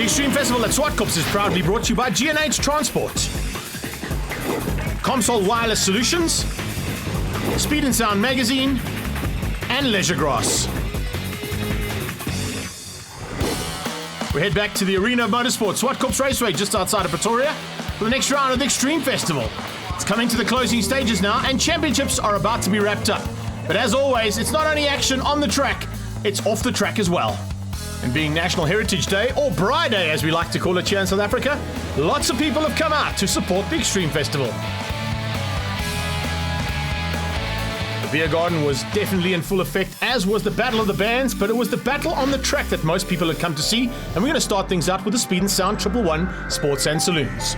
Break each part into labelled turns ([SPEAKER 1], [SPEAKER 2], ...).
[SPEAKER 1] Extreme Festival at Zwartkops is proudly brought to you by G&H Transport, Comsol Wireless Solutions, Speed and Sound Magazine, and Leisure Grass. We head back to the arena of motorsport, Zwartkops Raceway, just outside of Pretoria, for the next round of the Extreme Festival. It's coming to the closing stages now, and championships are about to be wrapped up. But as always, it's not only action on the track, it's off the track as well. And being National Heritage Day, or Braai Day as we like to call it here in South Africa, lots of people have come out to support the Extreme Festival. The beer garden was definitely in full effect, as was the Battle of the Bands, but it was the battle on the track that most people had come to see, and we're going to start things out with the Speed and Sound 111 Sports and Saloons.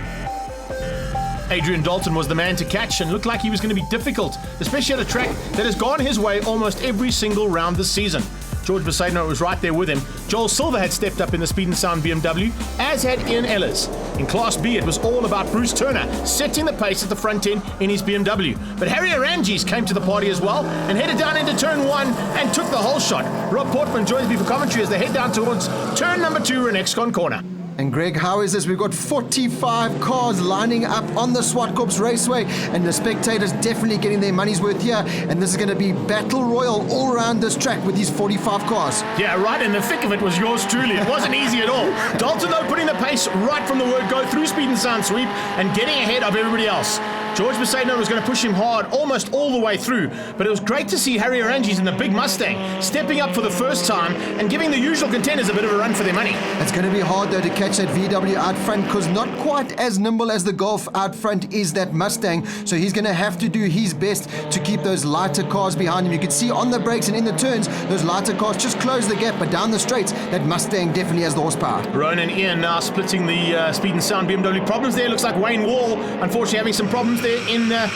[SPEAKER 1] Adrian Dalton was the man to catch and looked like he was going to be difficult, especially at a track that has gone his way almost every single round this season. George Besaidnout was right there with him. Joel Silver had stepped up in the Speed and Sound BMW, as had Ian Ellis. In Class B, it was all about Bruce Turner setting the pace at the front end in his BMW. But Harry Arangis came to the party as well and headed down into turn 1 and took the whole shot. Rob Portman joins me for commentary as they head down towards turn number 2, Renexcon Corner.
[SPEAKER 2] And Greg, how is this? We've got 45 cars lining up on the Zwartkops Raceway, and the spectators definitely getting their money's worth here. And this is going to be battle royal all around this track with these 45 cars.
[SPEAKER 1] Yeah, right in the thick of it was yours truly. It wasn't easy at all. Dalton, though, putting the pace right from the word go through Speed and Sound sweep and getting ahead of everybody else. George Besaidnout was going to push him hard almost all the way through, but it was great to see Harry Arangis in the big Mustang stepping up for the first time and giving the usual contenders a bit of a run for their money.
[SPEAKER 2] It's going to be hard though to catch that VW out front, because not quite as nimble as the Golf out front is that Mustang, so he's going to have to do his best to keep those lighter cars behind him. You can see on the brakes and in the turns, those lighter cars just close the gap, but down the straights, that Mustang definitely has the horsepower.
[SPEAKER 1] Rowan and Ian now splitting the Speed and Sound BMW problems there. Looks like Wayne Wall, unfortunately, having some problems there in the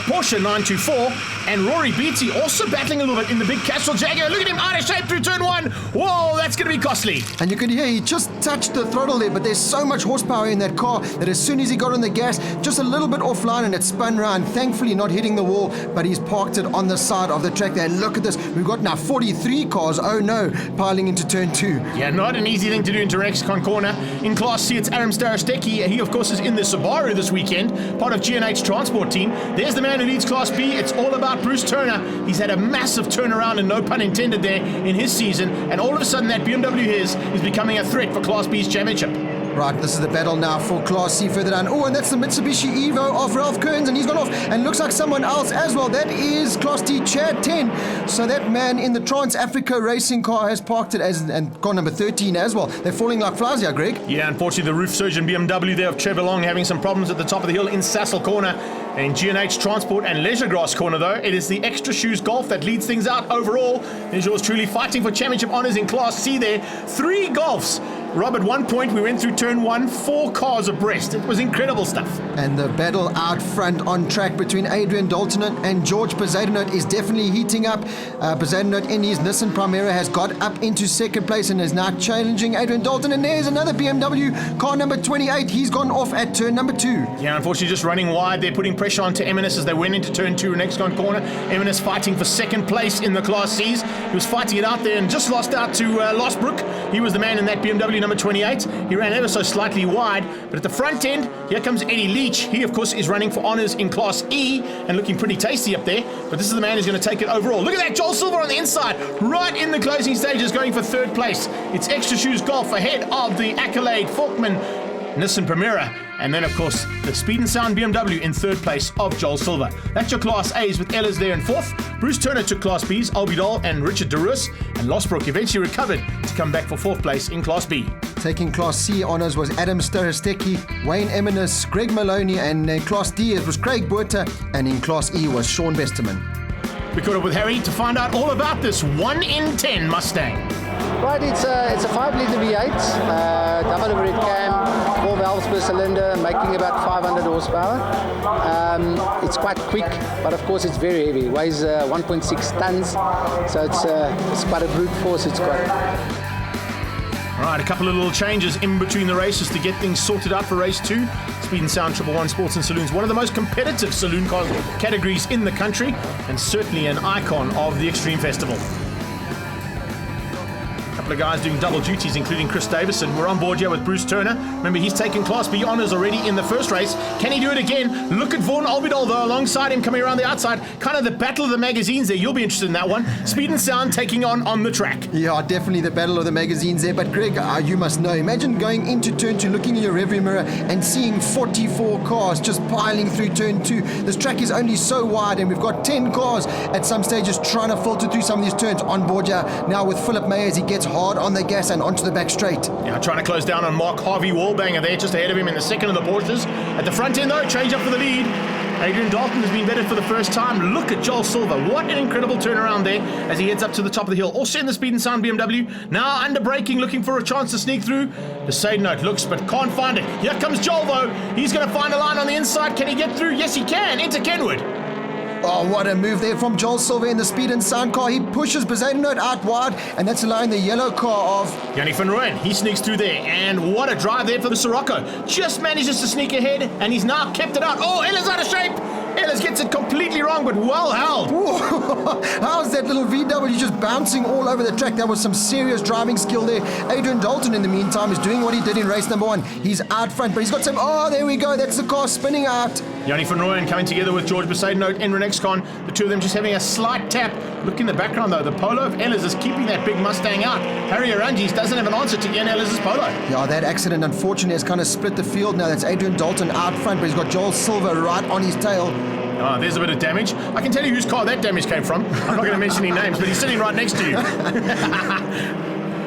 [SPEAKER 1] Porsche 924, and Rory Beatty also battling a little bit in the big Castrol Jaguar. Look at him out of shape through turn 1. Whoa, that's going to be costly.
[SPEAKER 2] And you can hear he just touched the throttle there, but there's so much horsepower in that car that as soon as he got on the gas, just a little bit offline and it spun round, thankfully not hitting the wall, but he's parked it on the side of the track there. Look at this, we've got now 43 cars, oh no, piling into turn 2.
[SPEAKER 1] Yeah, not an easy thing to do into Renexcon Corner. In Class C, it's Aram Starostecki. He, of course, is in the Subaru this weekend, part of G&H Transport team. There's the man who leads Class B. It's all about Bruce Turner. He's had a massive turnaround, and no pun intended there, in his season, and all of a sudden that BMW is becoming a threat for Class B's championship.
[SPEAKER 2] Right, this is the battle now for Class C further down. Oh, and that's the Mitsubishi Evo of Ralph Kearns, and he's gone off, and looks like someone else as well. That is Class D Chad 10. So that man in the Trans-Africa racing car has parked it and car number 13 as well. They're falling like flies here, Greg.
[SPEAKER 1] Yeah, unfortunately, the roof surgeon BMW there of Trevor Long having some problems at the top of the hill in Sassel Corner. In G&H Transport and Leisure Grass Corner, though, it is the Extra Shoes Golf that leads things out overall. There's yours truly fighting for championship honours in Class C there. 3 Golfs. Rob, at one point we went through turn 1, 4 cars abreast. It was incredible stuff.
[SPEAKER 2] And the battle out front on track between Adrian Dalton and George Besaidnout is definitely heating up. Besaidnout in his Nissan Primera has got up into second place and is now challenging Adrian Dalton. And there's another BMW, car number 28. He's gone off at turn number 2.
[SPEAKER 1] Yeah, unfortunately just running wide. They're putting pressure onto Eminis as they went into turn 2 Renexcon Corner. Eminis fighting for second place in the Class Cs. He was fighting it out there and just lost out to Losbrook. He was the man in that BMW number 28. He ran ever so slightly wide, but at the front end, here comes Eddie Leach. He, of course, is running for honours in Class E and looking pretty tasty up there, but this is the man who's going to take it overall. Look at that, Joel Silver on the inside, right in the closing stages, going for 3rd place. It's Extra Shoes Golf ahead of the Accolade Falkman Nissan Primera, and then, of course, the Speed and Sound BMW in 3rd place of Joel Silver. That's your Class A's with Ellis there in 4th. Bruce Turner took Class B's, Albidal and Richard DeRoos, and Losbrook eventually recovered to come back for 4th place in Class B.
[SPEAKER 2] Taking Class C honours was Adam Starostecki, Wayne Eminis, Greg Maloney, and in Class D it was Craig Buerta, and in Class E was Sean Besterman.
[SPEAKER 1] We caught up with Harry to find out all about this 1 in 10 Mustang.
[SPEAKER 3] Right, it's a 5-litre V8, double overhead cam, 4 valves per cylinder, making about 500 horsepower. It's quite quick, but of course it's very heavy. It weighs 1.6 tons, so it's quite a brute force. It's quite.
[SPEAKER 1] All right, a couple of little changes in between the races to get things sorted out for race 2. Speed and Sound 111 Sports and Saloons, one of the most competitive saloon car categories in the country, and certainly an icon of the Extreme Festival. A couple of guys doing double duties, including Chris Davison. We're on board here with Bruce Turner. Remember, he's taken Class B honours already in the first race. Can he do it again? Look at Vaughan Albidol, though, alongside him, coming around the outside. Kind of the battle of the magazines there. You'll be interested in that one. Speed and Sound taking on the track.
[SPEAKER 2] Yeah, definitely the battle of the magazines there. But Greg, you must know, imagine going into turn 2, looking in your rearview mirror and seeing 44 cars just piling through turn 2. This track is only so wide, and we've got 10 cars at some stages trying to filter through some of these turns. On board here now with Philip May as he gets hard on the gas and onto the back straight.
[SPEAKER 1] Yeah, trying to close down on Mark Harvey Wallbanger there, just ahead of him in the second of the Porsches. At the front end, though, change up for the lead. Adrian Dalton has been vetted for the first time. Look at Joel Silver. What an incredible turnaround there as he heads up to the top of the hill. Also in the Speed and Sound BMW. Now under braking, looking for a chance to sneak through. The side note looks but can't find it. Here comes Joel, though. He's going to find a line on the inside. Can he get through? Yes, he can. Into Kenwood.
[SPEAKER 2] Oh, what a move there from Joel Silver in the Speed and Sound car. He pushes Bezuidenhout out wide, and that's allowing the yellow car of
[SPEAKER 1] Yanni van Rooyen. He sneaks through there, and what a drive there for the Sirocco. Just manages to sneak ahead, and he's now kept it out. Oh, Ella's out of shape. Ellis gets it completely wrong, but well held.
[SPEAKER 2] How's that little VW just bouncing all over the track? That was some serious driving skill there. Adrian Dalton, in the meantime, is doing what he did in race number 1. He's out front, but he's got some... Oh, there we go. That's the car spinning out.
[SPEAKER 1] Yanni van Rooyen coming together with George Bezuidenhout in Renexcon. The two of them just having a slight tap. Look in the background, though. The Polo of Ellis is keeping that big Mustang out. Harry Arangis doesn't have an answer to Ian Ellis' Polo.
[SPEAKER 2] Yeah, that accident, unfortunately, has kind of split the field now. That's Adrian Dalton out front, but he's got Joel Silver right on his tail.
[SPEAKER 1] Oh, there's a bit of damage. I can tell you whose car that damage came from. I'm not going to mention any names, but he's sitting right next to you.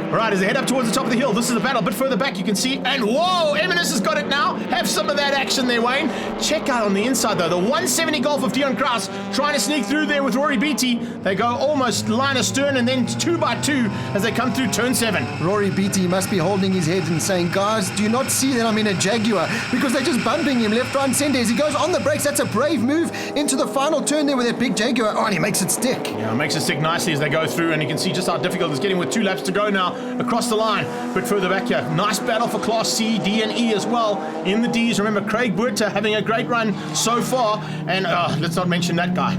[SPEAKER 1] Right, as they head up towards the top of the hill, this is the battle. A bit further back, you can see, and whoa, Eminence has got it now. Have some of that action there, Wayne. Check out on the inside, though. The 170 Golf of Dion Kraus trying to sneak through there with Rory Beatty. They go almost line astern and then 2 by 2 as they come through turn 7.
[SPEAKER 2] Rory Beatty must be holding his head and saying, guys, do you not see that I'm in a Jaguar? Because they're just bumping him left, right, and centre as he goes on the brakes. That's a brave move into the final turn there with that big Jaguar. Oh, and he makes it stick.
[SPEAKER 1] Yeah, makes it stick nicely as they go through, and you can see just how difficult it's getting with 2 laps to go now across the line. A bit further back here. Nice battle for Class C, D, and E as well. In the Ds, remember Craig Buerta having a great run so far, and let's not mention that guy.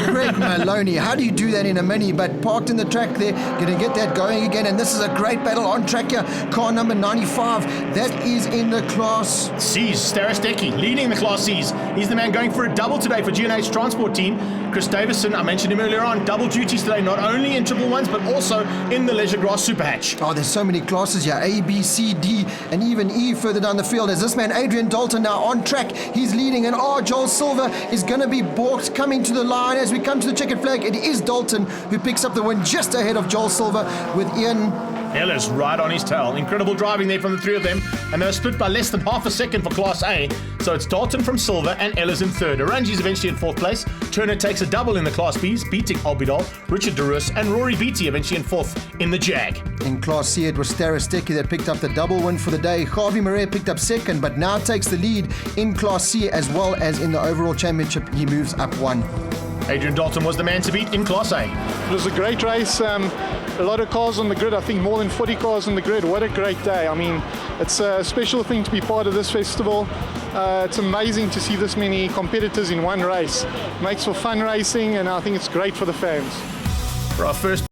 [SPEAKER 2] Greg Maloney, how do you do that in a Mini? But parked in the track there, going to get that going again, and this is a great battle on track here. Car number 95, that is in the Class
[SPEAKER 1] C's. Starostecki leading the Class C's. He's the man going for a double today for G&H Transport Team. Chris Davison, I mentioned him earlier on, double duties today, not only in triple ones, but also in the Leisure Grass Super Hatch.
[SPEAKER 2] Oh, there's so many classes here, A, B, C, D, and even E further down the field. As this man, Adrian Dalton, now on track, he's leading, and Joel Silver is going to be balked coming to the line as we come to the checkered flag. It is Dalton who picks up the win just ahead of Joel Silver with Ian
[SPEAKER 1] Ellis right on his tail. Incredible driving there from the three of them, and they're split by less than half a second for Class A. So it's Dalton from Silver and Ellis in third. Arangi's eventually in fourth place. Turner takes a double in the Class Bs, beating Albidol, Richard DeRus, and Rory Beatty eventually in fourth in the Jag.
[SPEAKER 2] In Class C, it was Starostecki that picked up the double win for the day. Harvey Murray picked up second, but now takes the lead in Class C as well as in the overall championship. He moves up 1.
[SPEAKER 1] Adrian Dalton was the man to beat in Class A.
[SPEAKER 4] It was a great race. A lot of cars on the grid. I think more than 40 cars on the grid. What a great day. I mean, it's a special thing to be part of this festival. It's amazing to see this many competitors in one race. It makes for fun racing, and I think it's great for the fans.
[SPEAKER 1] For our first